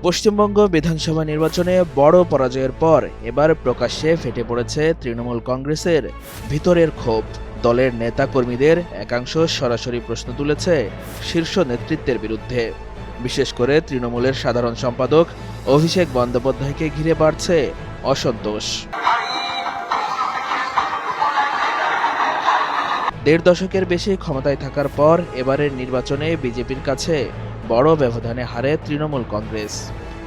পশ্চিমবঙ্গ বিধানসভা নির্বাচনে বড় পরাজয়ের পর এবার প্রকাশ্যে ফেটে পড়েছে তৃণমূল কংগ্রেসের ভিতরের ক্ষোভ। দলের নেতাকর্মীদের একাংশ সরাসরি প্রশ্ন তুলেছে শীর্ষ নেতৃত্বের বিরুদ্ধে। বিশেষ করে তৃণমূলের সাধারণ সম্পাদক অভিষেক বন্দ্যোপাধ্যায়কে ঘিরে বাড়ছে অসন্তোষ। ১.৫ দশকের বেশি ক্ষমতায় থাকার পর এবারের নির্বাচনে বিজেপির কাছে বড় ব্যবধানে হারে তৃণমূল কংগ্রেস।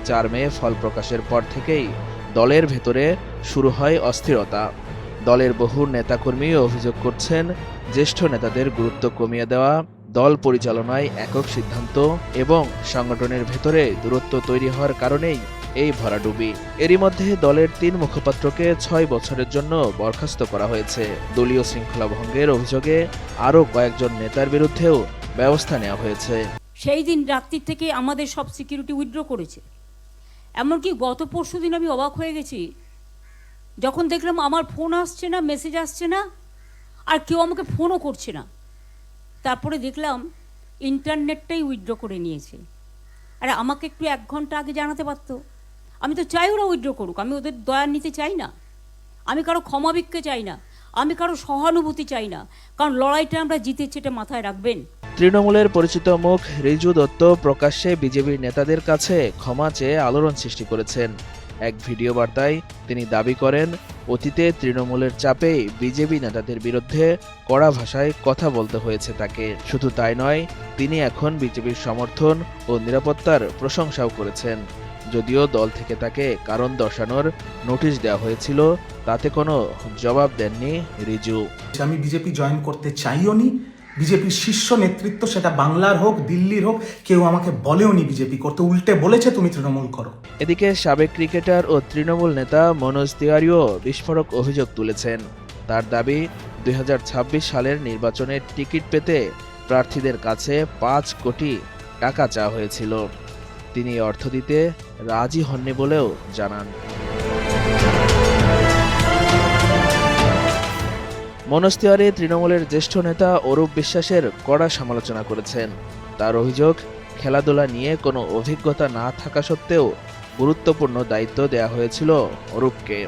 ৪ মে ফল প্রকাশের পর থেকেই দলের ভেতরে শুরু হয় অস্থিরতা। দলের বহু নেতাকর্মী অভিযোগ করছেন, জ্যেষ্ঠ নেতাদের গুরুত্ব কমিয়ে দেওয়া, দল পরিচালনায় একক সিদ্ধান্ত এবং সংগঠনের ভেতরে দূরত্ব তৈরি হওয়ার কারণেই এই ভরাডুবি। এরই মধ্যে দলের ৩ মুখপাত্রকে ৬ বছরের জন্য বরখাস্ত করা হয়েছে। দলীয় শৃঙ্খলা ভঙ্গের অভিযোগে আরও কয়েকজন নেতার বিরুদ্ধেও ব্যবস্থা নেওয়া হয়েছে। সেই দিন রাত্রি থেকে আমাদের সব সিকিউরিটি উইথড্র করেছে। এমনকি গত পরশু দিন আমি অবাক হয়ে গেছি যখন দেখলাম আমার ফোন আসছে না, মেসেজ আসছে না, আর কেউ আমাকে ফোনও করছে না। তারপরে দেখলাম ইন্টারনেটটাই উইথড্র করে নিয়েছে। আরে আমাকে একটু 1 ঘন্টা আগে জানাতে পারতো। আমি তো চাই ওরা উইথড্র করুক, আমি ওদের দয়া নিতে চাই না, আমি কারো ক্ষমাভিক্ষে চাই না, আমি কারো সহানুভূতি চাই না, কারণ লড়াইটা আমরা জিতেছি, এটা মাথায় রাখবেন। তৃণমূলের পরিচিত মুখ রিজু দত্ত প্রকাশ্যে বিজেপির নেতাদের কাছে ক্ষমা চেয়ে আলোড়ন সৃষ্টি করেছেন। এক ভিডিও বার্তায় তিনি দাবি করেন, অতীতে তৃণমূলের চাপেই বিজেপি নেতাদের বিরুদ্ধে কড়া ভাষায় কথা বলতে হয়েছে তাকে। শুধু তাই নয়, তিনি এখন বিজেপির সমর্থন ও নিরাপত্তার প্রশংসাও করেছেন। যদিও দল থেকে তাকে কারণ দর্শানোর নোটিশ দেওয়া হয়েছিল, তাতে কোনো জবাব দেননি রিজু। আমি বিজেপি জয়েন করতে চাইও নি। বিজেপির শীর্ষ নেতৃত্ব, সেটা বাংলার হোক দিল্লির হোক, কেউ আমাকে বলেও নি বিজেপি করতে, উল্টে বলেছে তুমি তৃণমূল করো। এদিকে সাবেক ক্রিকেটার ও তৃণমূল নেতা মনোজ তিওয়ারিও বিস্ফোরক অভিযোগ তুলেছেন। তার দাবি, ২০২৬ সালের নির্বাচনের টিকিট পেতে প্রার্থীদের কাছে ৫ কোটি টাকা চাওয়া হয়েছিল। তিনি অর্থ দিতে রাজি হননি বলেও জানান। মনোজ তিওয়ারি তৃণমূলের জ্যেষ্ঠ নেতা অরূপ বিশ্বাসের কড়া সমালোচনা করেছেন। তার অভিযোগ, খেলাধুলা নিয়ে কোনো অভিজ্ঞতা না থাকা সত্ত্বেও গুরুত্বপূর্ণ দায়িত্ব দেওয়া হয়েছিল অরূপকে।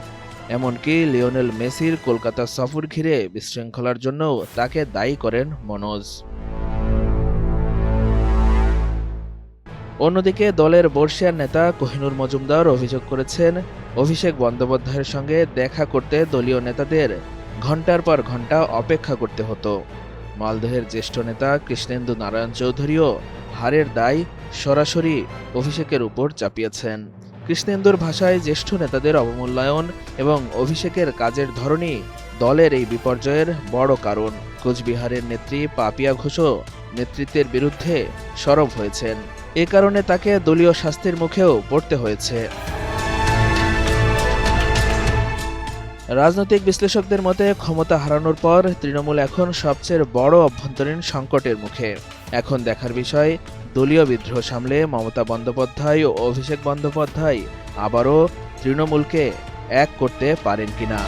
এমনকি লিওনেল মেসির কলকাতা সফর ঘিরে বিশৃঙ্খলার জন্যও তাকে দায়ী করেন মনোজ। অন্যদিকে দলের বর্ষিয়ান নেতা কোহিনুর মজুমদার অভিযোগ করেছেন, অভিষেক বন্দ্যোপাধ্যায়ের সঙ্গে দেখা করতে দলীয় নেতাদের ঘণ্টার পর ঘণ্টা অপেক্ষা করতে হতো। মালদহের জ্যেষ্ঠ নেতা কৃষ্ণেন্দু নারায়ণ চৌধুরীও হারের দায় সরাসরি অভিষেকের উপর চাপিয়েছেন। কৃষ্ণেন্দুর ভাষায়, জ্যেষ্ঠ নেতাদের অবমূল্যায়ন এবং অভিষেকের কাজের ধরনই দলের এই বিপর্যয়ের বড় কারণ। কোচবিহারের নেত্রী পাপিয়া ঘোষও নেতৃত্বের বিরুদ্ধে সরব হয়েছেন। এ কারণে তাকে দলীয় শাস্তির মুখেও পড়তে হয়েছে। রাজনৈতিক বিশ্লেষকদের মতে, ক্ষমতা হারানোর পর তৃণমূল এখন সবচেয়ে বড় অভ্যন্তরীণ সংকটের মুখে। এখন দেখার বিষয়, দলীয় বিদ্রোহ সামলে মমতা বন্দ্যোপাধ্যায় ও অভিষেক বন্দ্যোপাধ্যায় আবারও তৃণমূলকে এক করতে পারেন কিনা।